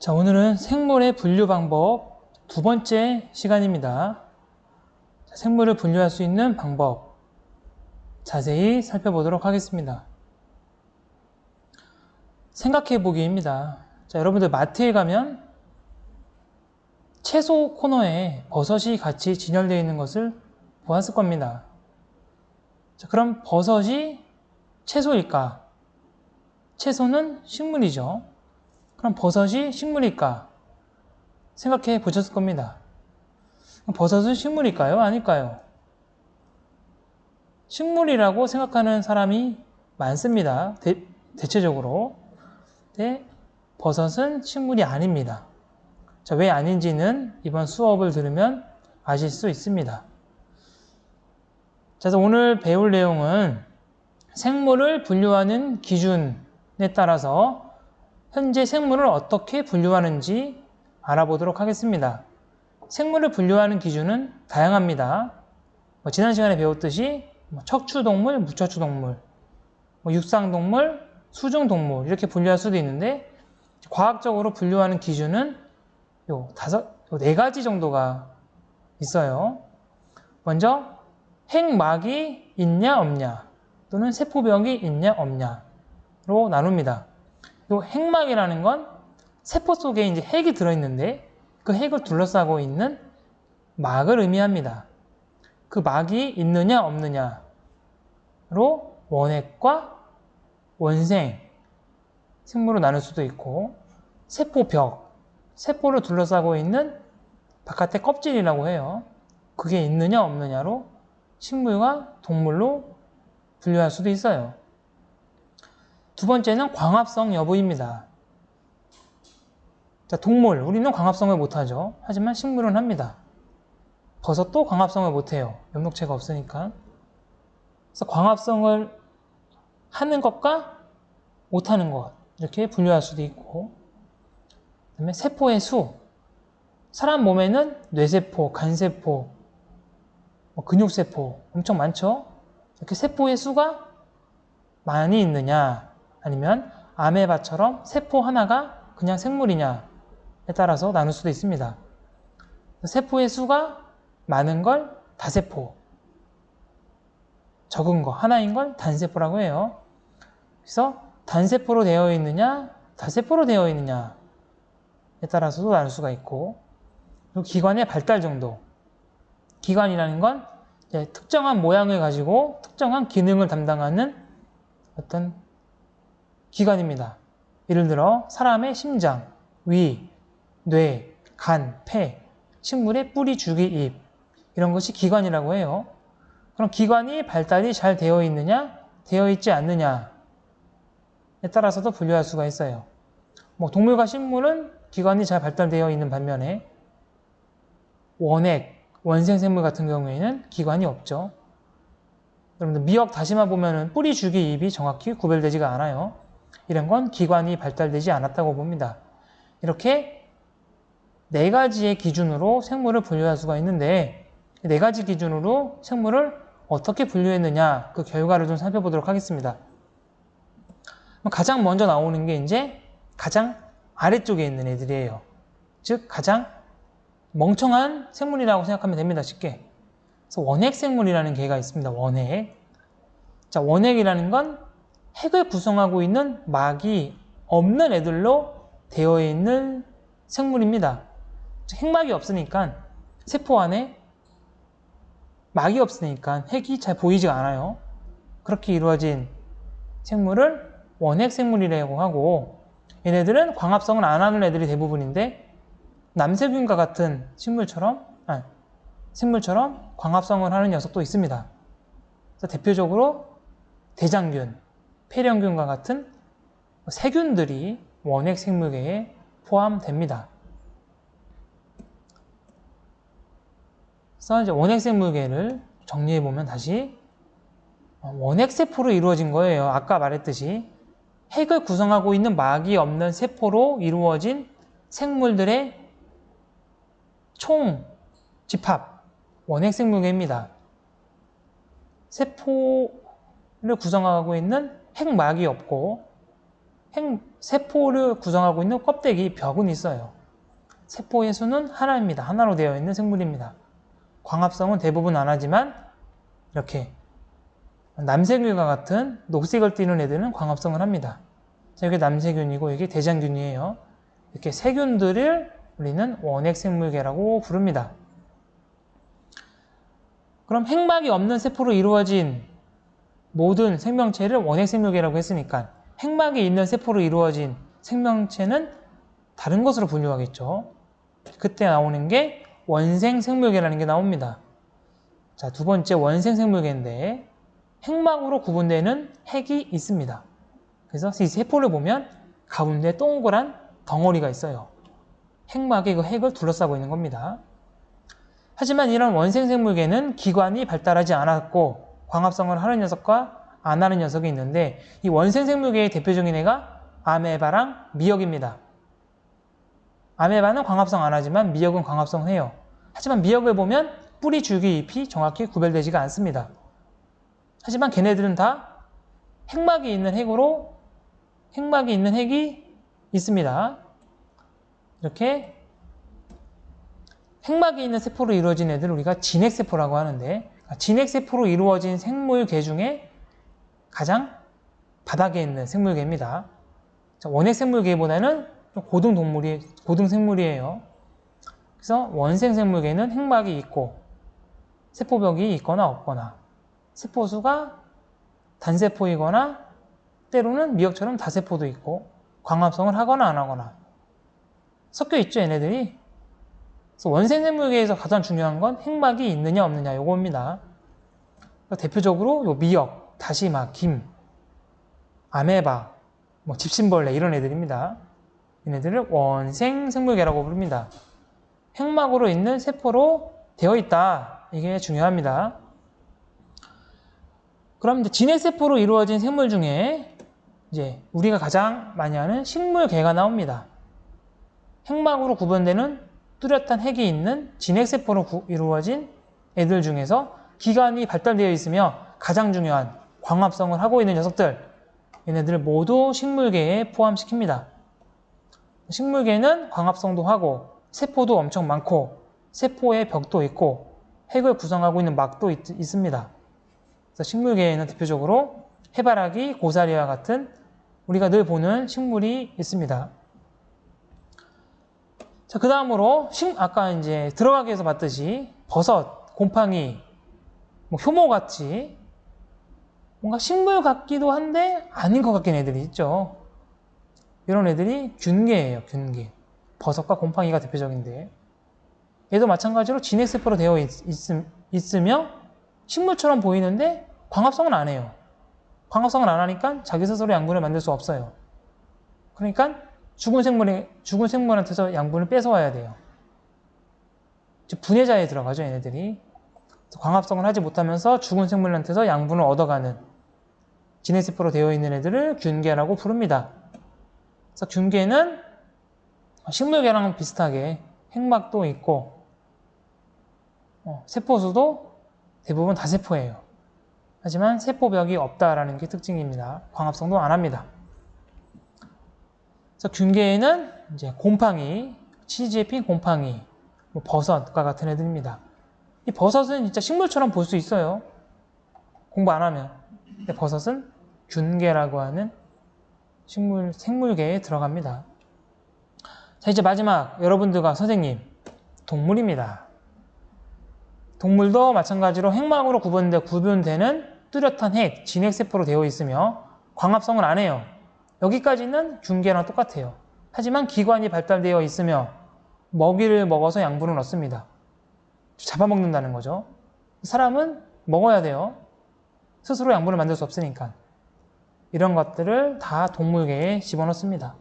자, 오늘은 생물의 분류 방법 두 번째 시간입니다. 자, 생물을 분류할 수 있는 방법 자세히 살펴보도록 하겠습니다. 생각해보기입니다. 자, 여러분들 마트에 가면 채소 코너에 버섯이 같이 진열되어 있는 것을 보았을 겁니다. 자, 그럼 버섯이 채소일까? 채소는 식물이죠. 그럼 버섯이 식물일까? 생각해 보셨을 겁니다. 버섯은 식물일까요? 아닐까요? 식물이라고 생각하는 사람이 많습니다. 대체적으로. 근데 버섯은 식물이 아닙니다. 자, 왜 아닌지는 이번 수업을 들으면 아실 수 있습니다. 자, 그래서 오늘 배울 내용은 생물을 분류하는 기준에 따라서 현재 생물을 어떻게 분류하는지 알아보도록 하겠습니다. 생물을 분류하는 기준은 다양합니다. 지난 시간에 배웠듯이 척추동물, 무척추동물, 육상동물, 수중동물 이렇게 분류할 수도 있는데 과학적으로 분류하는 기준은 요 네 가지 정도가 있어요. 먼저 핵막이 있냐 없냐 또는 세포벽이 있냐 없냐로 나눕니다. 요 핵막이라는 건 세포 속에 이제 핵이 들어있는데 그 핵을 둘러싸고 있는 막을 의미합니다. 그 막이 있느냐 없느냐로 원핵과 원생 생물로 나눌 수도 있고 세포벽, 세포를 둘러싸고 있는 바깥의 껍질이라고 해요. 그게 있느냐 없느냐로 식물과 동물로 분류할 수도 있어요. 두 번째는 광합성 여부입니다. 자, 동물, 우리는 광합성을 못하죠. 하지만 식물은 합니다. 버섯도 광합성을 못해요. 엽록체가 없으니까. 그래서 광합성을 하는 것과 못하는 것 이렇게 분류할 수도 있고, 그다음에 세포의 수. 사람 몸에는 뇌세포, 간세포, 근육세포 엄청 많죠. 이렇게 세포의 수가 많이 있느냐, 아니면 아메바처럼 세포 하나가 그냥 생물이냐에 따라서 나눌 수도 있습니다. 세포의 수가 많은 걸 다세포, 적은 거 하나인 걸 단세포라고 해요. 그래서 단세포로 되어 있느냐, 다세포로 되어 있느냐에 따라서도 나눌 수가 있고, 그리고 기관의 발달 정도. 기관이라는 건 특정한 모양을 가지고 특정한 기능을 담당하는 어떤 기관입니다. 예를 들어 사람의 심장, 위, 뇌, 간, 폐, 식물의 뿌리, 줄기, 잎 이런 것이 기관이라고 해요. 그럼 기관이 발달이 잘 되어 있느냐, 되어 있지 않느냐에 따라서도 분류할 수가 있어요. 동물과 식물은 기관이 잘 발달되어 있는 반면에 원핵, 원생생물 같은 경우에는 기관이 없죠. 여러분들 미역, 다시마 보면은 뿌리, 줄기, 잎이 정확히 구별되지가 않아요. 이런 건 기관이 발달되지 않았다고 봅니다. 이렇게 네 가지의 기준으로 생물을 분류할 수가 있는데 네 가지 기준으로 생물을 어떻게 분류했느냐 그 결과를 좀 살펴보도록 하겠습니다. 가장 먼저 나오는 게 이제 가장 아래쪽에 있는 애들이에요. 즉 가장 멍청한 생물이라고 생각하면 됩니다. 쉽게. 그래서 원핵 생물이라는 개가 있습니다. 원핵. 자, 원핵이라는 건 핵을 구성하고 있는 막이 없는 애들로 되어 있는 생물입니다. 핵막이 없으니까 세포 안에 막이 없으니까 핵이 잘 보이지가 않아요. 그렇게 이루어진 생물을 원핵 생물이라고 하고, 얘네들은 광합성을 안 하는 애들이 대부분인데 남세균과 같은 생물처럼 광합성을 하는 녀석도 있습니다. 그래서 대표적으로 대장균, 폐렴균과 같은 세균들이 원핵 생물계에 포함됩니다. 그래서 이제 원핵 생물계를 정리해 보면 다시 원핵 세포로 이루어진 거예요. 아까 말했듯이 핵을 구성하고 있는 막이 없는 세포로 이루어진 생물들의 총 집합, 원핵 생물계입니다. 세포를 구성하고 있는 핵막이 없고 세포를 구성하고 있는 껍데기, 벽은 있어요. 세포의 수는 하나입니다. 하나로 되어 있는 생물입니다. 광합성은 대부분 안 하지만 이렇게 남세균과 같은 녹색을 띠는 애들은 광합성을 합니다. 자, 이게 남세균이고 이게 대장균이에요. 이렇게 세균들을 우리는 원핵생물계라고 부릅니다. 그럼 핵막이 없는 세포로 이루어진 모든 생명체를 원핵생물계라고 했으니까 핵막이 있는 세포로 이루어진 생명체는 다른 것으로 분류하겠죠. 그때 나오는 게 원생생물계라는 게 나옵니다. 자, 두 번째 원생생물계인데 핵막으로 구분되는 핵이 있습니다. 그래서 이 세포를 보면 가운데 동그란 덩어리가 있어요. 핵막이 그 핵을 둘러싸고 있는 겁니다. 하지만 이런 원생생물계는 기관이 발달하지 않았고 광합성을 하는 녀석과 안 하는 녀석이 있는데 이 원생생물계의 대표적인 애가 아메바랑 미역입니다. 아메바는 광합성 안 하지만 미역은 광합성해요. 하지만 미역을 보면 뿌리, 줄기, 잎이 정확히 구별되지가 않습니다. 하지만 걔네들은 다 핵막이 있는 핵이 있습니다. 이렇게 핵막이 있는 세포로 이루어진 애들을 우리가 진핵세포라고 하는데 진핵세포로 이루어진 생물계 중에 가장 바닥에 있는 생물계입니다. 원핵생물계보다는 좀 고등생물이에요. 그래서 원생생물계는 핵막이 있고 세포벽이 있거나 없거나 세포수가 단세포이거나 때로는 미역처럼 다세포도 있고 광합성을 하거나 안 하거나 섞여 있죠, 얘네들이. 그래서 원생생물계에서 가장 중요한 건 핵막이 있느냐 없느냐 요겁니다. 대표적으로 요 미역, 다시마, 김, 아메바, 집신벌레 이런 애들입니다. 얘네들을 원생생물계라고 부릅니다. 핵막으로 있는 세포로 되어 있다. 이게 중요합니다. 그럼 이제 진핵세포로 이루어진 생물 중에 이제 우리가 가장 많이 하는 식물계가 나옵니다. 핵막으로 구분되는 뚜렷한 핵이 있는 진핵세포로 이루어진 애들 중에서 기관이 발달되어 있으며 가장 중요한 광합성을 하고 있는 녀석들, 얘네들을 모두 식물계에 포함시킵니다. 식물계는 광합성도 하고 세포도 엄청 많고 세포에 벽도 있고 핵을 구성하고 있는 막도 있습니다. 그래서 식물계에는 대표적으로 해바라기, 고사리와 같은 우리가 늘 보는 식물이 있습니다. 자, 그 다음으로 아까 이제 들어가기 위해서 봤듯이 버섯, 곰팡이, 효모같이 뭔가 식물 같기도 한데 아닌 것 같긴 애들이 있죠. 이런 애들이 균계예요, 균계. 버섯과 곰팡이가 대표적인데 얘도 마찬가지로 진핵세포로 되어 있으며 식물처럼 보이는데 광합성은 안 해요. 광합성을 안 하니까 자기 스스로 양분을 만들 수 없어요. 그러니까 죽은 생물한테서 양분을 뺏어와야 돼요. 분해자에 들어가죠, 얘네들이. 광합성을 하지 못하면서 죽은 생물한테서 양분을 얻어가는 진핵세포로 되어 있는 애들을 균계라고 부릅니다. 그래서 균계는 식물계랑 비슷하게 핵막도 있고 세포수도 대부분 다세포예요. 하지만 세포벽이 없다라는 게 특징입니다. 광합성도 안 합니다. 그래서 균계에는 이제 곰팡이, 치즈에 핀 곰팡이, 버섯과 같은 애들입니다. 이 버섯은 진짜 식물처럼 볼 수 있어요. 공부 안 하면. 근데 버섯은 균계라고 하는 생물계에 들어갑니다. 자, 이제 마지막 여러분들과 선생님, 동물입니다. 동물도 마찬가지로 핵막으로 구분되는 뚜렷한 핵, 진핵세포로 되어 있으며 광합성을 안 해요. 여기까지는 균계랑 똑같아요. 하지만 기관이 발달되어 있으며 먹이를 먹어서 양분을 얻습니다. 잡아먹는다는 거죠. 사람은 먹어야 돼요. 스스로 양분을 만들 수 없으니까. 이런 것들을 다 동물계에 집어넣습니다.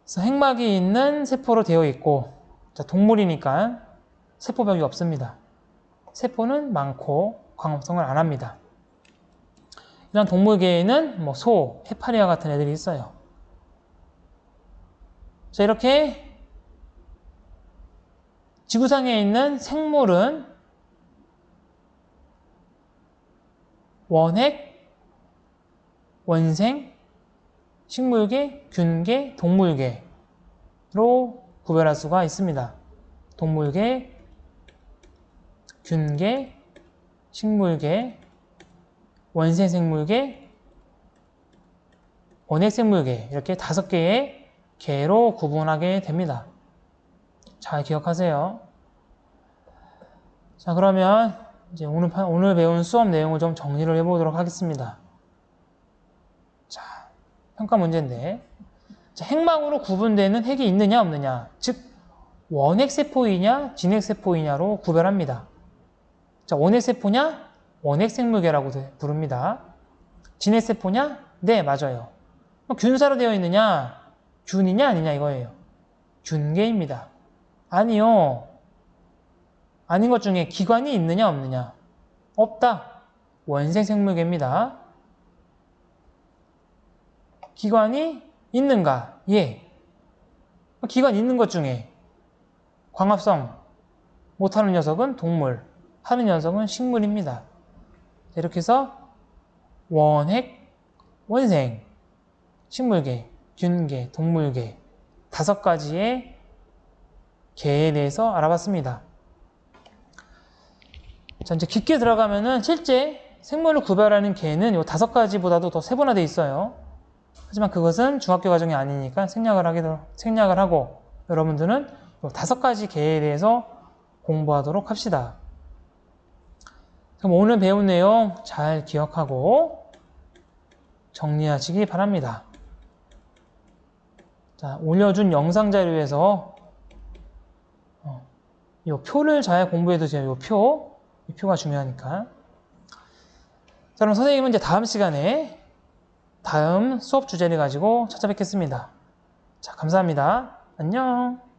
그래서 핵막이 있는 세포로 되어 있고, 자, 동물이니까 세포벽이 없습니다. 세포는 많고 광합성을 안 합니다. 이런 동물계에는 소, 해파리와 같은 애들이 있어요. 자, 이렇게 지구상에 있는 생물은 원핵 원생, 식물계, 균계, 동물계로 구별할 수가 있습니다. 동물계, 균계, 식물계, 원생생물계, 원핵생물계 이렇게 5개의 계로 구분하게 됩니다. 잘 기억하세요. 자, 그러면 이제 오늘 배운 수업 내용을 좀 정리를 해보도록 하겠습니다. 자, 평가 문제인데, 자, 핵망으로 구분되는 핵이 있느냐 없느냐, 즉 원핵세포이냐 진핵세포이냐로 구별합니다. 자, 원핵세포냐? 원핵생물계라고 부릅니다. 진핵세포냐? 네, 맞아요. 균사로 되어 있느냐? 균이냐 아니냐 이거예요. 균계입니다. 아니요. 아닌 것 중에 기관이 있느냐 없느냐? 없다. 원생생물계입니다. 기관이 있는가? 예. 기관 있는 것 중에 광합성 못하는 녀석은 동물, 하는 녀석은 식물입니다. 이렇게 해서 원핵, 원생, 식물계, 균계, 동물계 5가지의 계에 대해서 알아봤습니다. 자, 이제 깊게 들어가면은 실제 생물을 구별하는 계는 이 5가지보다도 더 세분화되어 있어요. 하지만 그것은 중학교 과정이 아니니까 생략을 하고 여러분들은 이 5가지 계에 대해서 공부하도록 합시다. 그럼 오늘 배운 내용 잘 기억하고 정리하시기 바랍니다. 자, 올려준 영상 자료에서 이 표를 잘 공부해 두세요. 이 표가 중요하니까. 자, 그럼 선생님은 이제 다음 시간에 다음 수업 주제를 가지고 찾아뵙겠습니다. 자, 감사합니다. 안녕.